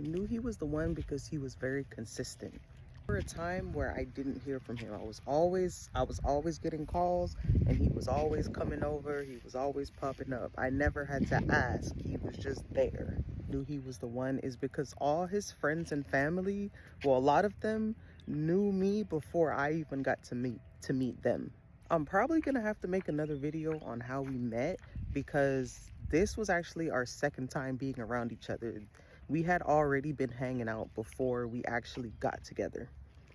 I knew he was the one because he was very consistent. For a time where I didn't hear from him, I was always getting calls, and he was always coming over. He was always popping up. I never had to ask. He was just there. Knew he was the one is because all his friends and family, well, a lot of them knew me before I even got to meet them. I'm probably gonna have to make another video on how we met, because this was actually our second time being around each other. We had already been hanging out before we actually got together.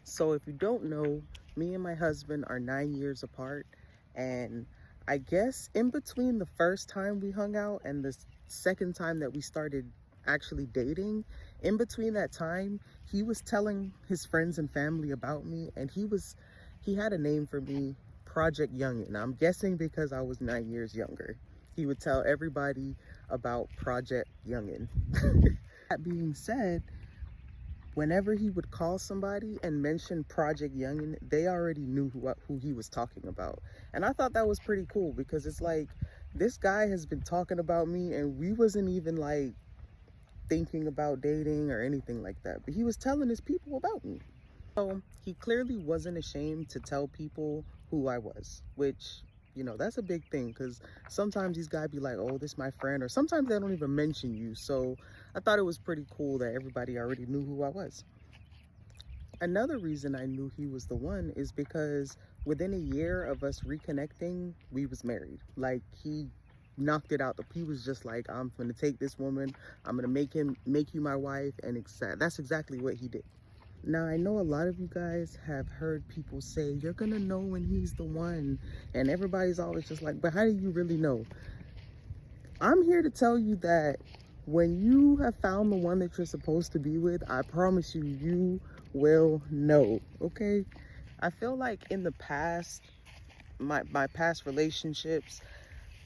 So if you don't know, me and my husband are 9 years apart, and I guess in between the first time we hung out and the second time that we started actually dating, in between that time, he was telling his friends and family about me, and he had a name for me, Project Youngin. I'm guessing because I was 9 years younger. He would tell everybody about Project Youngin. That being said, whenever he would call somebody and mention Project Youngin, they already knew who he was talking about. And I thought that was pretty cool, because it's like, this guy has been talking about me and we wasn't even like thinking about dating or anything like that, but he was telling his people about me. So he clearly wasn't ashamed to tell people who I was, which, that's a big thing, because sometimes these guys be like, oh, this my friend, or sometimes they don't even mention you. So I thought it was pretty cool that everybody already knew who I was. Another reason I knew he was the one is because within a year of us reconnecting, we was married. Like, he knocked it out. He was just like, I'm gonna take this woman, I'm gonna make you my wife, and that's exactly what he did. Now, I know a lot of you guys have heard people say, you're gonna know when he's the one, and everybody's always just like, but how do you really know? I'm here to tell you that when you have found the one that you're supposed to be with, I promise you, you will know, okay? I feel like in the past, my past relationships,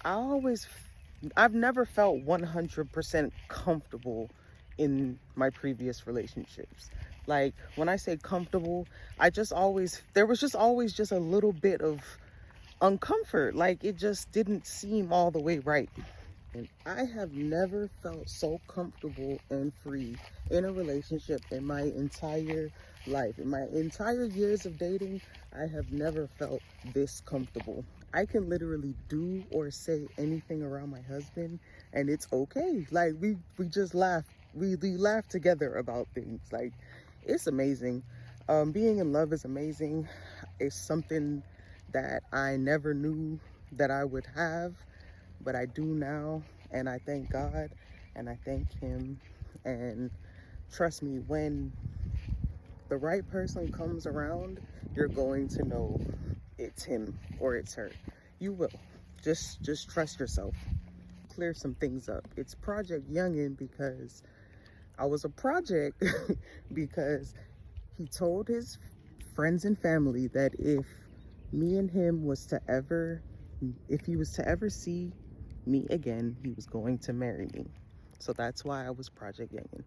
I've never felt 100% comfortable in my previous relationships. Like, when I say comfortable, there was just always just a little bit of uncomfort. Like, it just didn't seem all the way right. And I have never felt so comfortable and free in a relationship in my entire life. In my entire years of dating, I have never felt this comfortable. I can literally do or say anything around my husband, and it's okay. Like, we just laugh. We laugh together about things. Like, it's amazing. Being in love is amazing. It's something that I never knew that I would have, but I do now, and I thank God and I thank him. And trust me, when the right person comes around, you're going to know it's him or it's her. You will. Just trust yourself. Clear some things up. It's Project Youngin because I was a project because he told his friends and family that me and him if he was to ever see me again, he was going to marry me. So that's why I was Project Youngin.